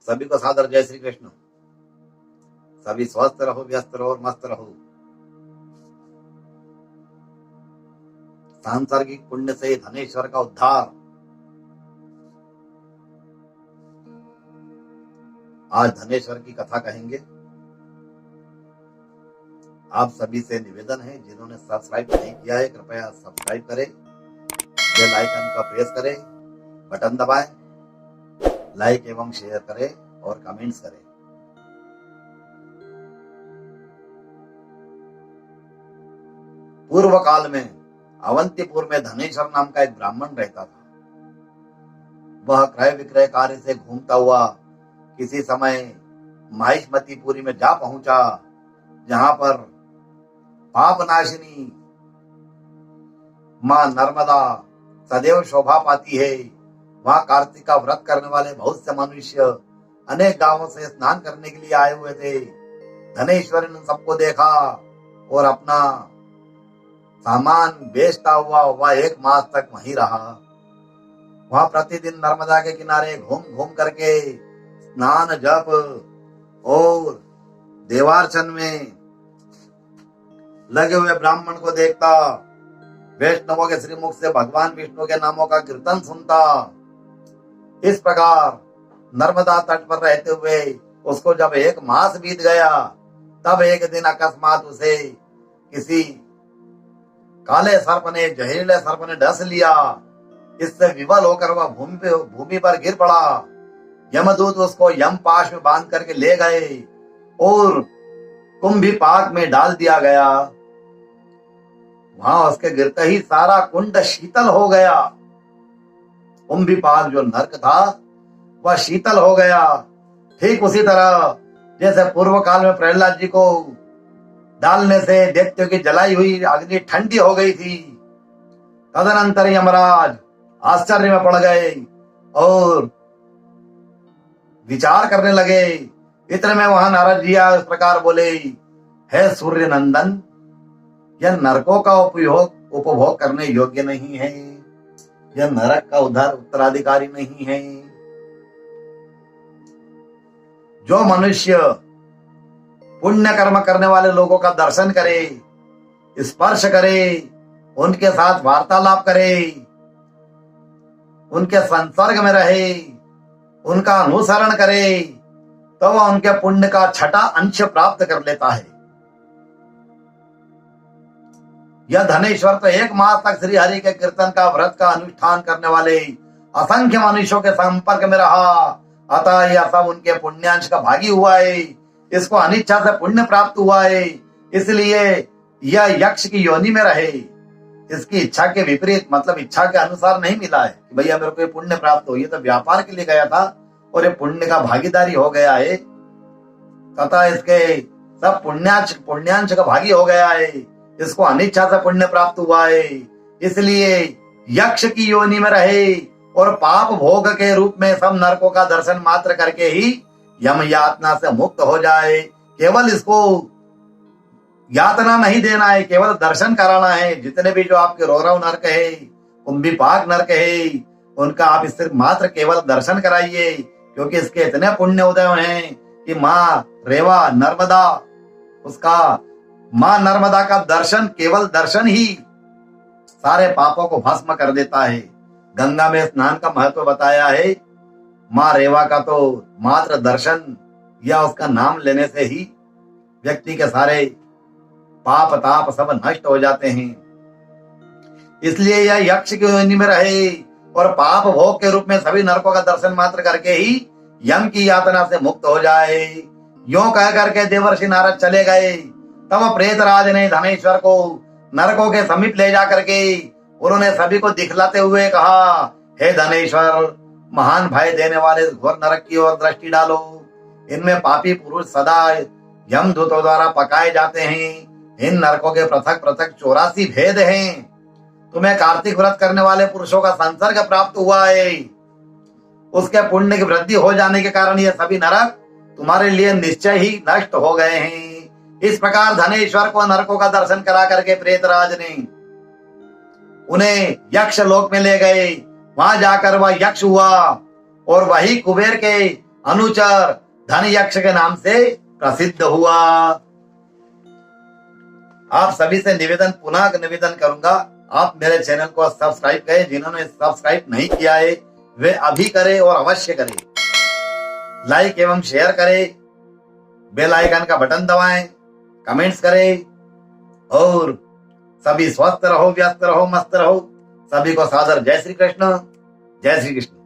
सभी को सादर जय श्री कृष्ण। सभी स्वस्थ रहो, व्यस्त रहो और मस्त रहो। सांसर्गिक पुण्य से धनेश्वर का उद्धार। आज धनेश्वर की कथा कहेंगे। आप सभी से निवेदन है, जिन्होंने सब्सक्राइब नहीं किया है कृपया सब्सक्राइब करें, बेल आइकन का प्रेस करें, बटन दबाएं, लाइक एवं शेयर करें और कमेंट्स करें। पूर्व काल में अवंतीपुर में धनेश्वर नाम का एक ब्राह्मण रहता था। वह क्रय विक्रय कार्य से घूमता हुआ किसी समय माहिष्मतीपुरी में जा पहुंचा, जहां पर पापनाशिनी मां नर्मदा सदैव शोभा पाती है। वहां कार्तिक का व्रत करने वाले बहुत से मनुष्य अनेक गांवों से स्नान करने के लिए आए हुए थे। धनेश्वर ने सबको देखा और अपना सामान बेचता हुआ वह 1 मास तक वहीं रहा। वहां प्रतिदिन नर्मदा के किनारे घूम घूम करके स्नान, जप और देवार्चन में लगे हुए ब्राह्मण को देखता, वैष्णवों के श्रीमुख से भगवान विष्णु के नामों का कीर्तन सुनता। इस प्रकार नर्मदा तट पर रहते हुए उसको जब 1 मास बीत गया, तब एक दिन अकस्मात उसे किसी काले सर्प ने, जहरीले सर्प ने डस लिया। इससे विवल होकर वह भूमि पर गिर पड़ा। यमदूत उसको यमपाश में बांध करके ले गए और कुंभी पाक में डाल दिया गया। वहां उसके गिरते ही सारा कुंड शीतल हो गया। कुंभी पाक जो नरक था वह शीतल हो गया। ठीक उसी तरह जैसे पूर्व काल में प्रहलाद जी को डालने से दैत्यों की जलाई हुई अग्नि ठंडी हो गई थी। तदनंतर यमराज आश्चर्य में पड़ गए और विचार करने लगे। इतने में वहां नारद जी इस प्रकार बोले, हे सूर्य नंदन, यह नरकों का उपभोग करने योग्य नहीं है। यह नरक का उत्तराधिकारी नहीं है। जो मनुष्य पुण्य कर्म करने वाले लोगों का दर्शन करे, स्पर्श करे, उनके साथ वार्तालाप करे, उनके संसर्ग में रहे, उनका अनुसरण करे, तो वह उनके पुण्य का 6वां अंश प्राप्त कर लेता है। यह धनेश्वर तो 1 मास तक श्री हरि के कीर्तन का, व्रत का अनुष्ठान करने वाले असंख्य मनुष्यों के संपर्क में रहा। अतः यह सब उनके पुण्यांश का भागी हुआ है। इसको अनिच्छा से पुण्य प्राप्त हुआ है, इसलिए यह यक्ष की योनि में रहे। इसकी इच्छा के विपरीत, मतलब इच्छा के अनुसार नहीं मिला है कि भैया मेरे को पुण्य प्राप्त हो। ये तो व्यापार के लिए गया था और ये पुण्य का भागीदारी हो गया है, तथा इसके सब पुण्यांश का भागी हो गया है। इसको अनिच्छा से पुण्य प्राप्त हुआ है, इसलिए यक्ष की योनि में रहे और पाप भोग के रूप में सब नरकों का दर्शन मात्र करके ही यम यातना से मुक्त हो जाए। केवल इसको यातना नहीं देना है, केवल दर्शन कराना है। जितने भी जो आपके रौरव नरक है, कुंभी पाक नरक है, उनका आप सिर्फ मात्र केवल दर्शन कराइए, क्योंकि इसके इतने पुण्य उदय हैं कि माँ रेवा नर्मदा, उसका माँ नर्मदा का दर्शन, केवल दर्शन ही सारे पापों को भस्म कर देता है। गंगा में स्नान का महत्व बताया है। माँ रेवा का तो मात्र दर्शन या उसका नाम लेने से ही व्यक्ति के सारे पाप ताप सब नष्ट हो जाते हैं। इसलिए यह यक्ष की योनि में रहे और पाप भोग के रूप में सभी नरकों का दर्शन मात्र करके ही यम की यातना से मुक्त हो जाए। यूं कह करके देवर्षि नारद चले गए। तब प्रेतराज ने धनेश्वर को नरकों के समीप ले जा करके उन्होंने सभी को दिखलाते हुए कहा, हे धनेश्वर, महान भय देने वाले घोर नरक की ओर दृष्टि डालो। इनमें पापी पुरुष सदा यम दूतों द्वारा पकाए जाते हैं। इन नरकों के पृथक पृथक 84 भेद हैं। तुम्हें कार्तिक व्रत करने वाले पुरुषों का संसर्ग प्राप्त हुआ है। उसके पुण्य की वृद्धि हो जाने के कारण ये सभी नरक तुम्हारे लिए निश्चय ही नष्ट हो गए हैं। इस प्रकार धनेश्वर को नरकों का दर्शन करा करके प्रेतराज ने उन्हें यक्ष लोक में ले गए। वहां जाकर वह यक्ष हुआ और वही कुबेर के अनुचर धन यक्ष के नाम से प्रसिद्ध हुआ। आप सभी से पुनः निवेदन करूंगा, आप मेरे चैनल को सब्सक्राइब करें। जिन्होंने सब्सक्राइब नहीं किया है वे अभी करें और अवश्य करें। लाइक एवं शेयर करें, बेल आइकन का बटन दबाएं, कमेंट्स करें और सभी स्वस्थ रहो, व्यस्त रहो, मस्त रहो। सभी को सादर जय श्री कृष्ण, जय श्री कृष्ण।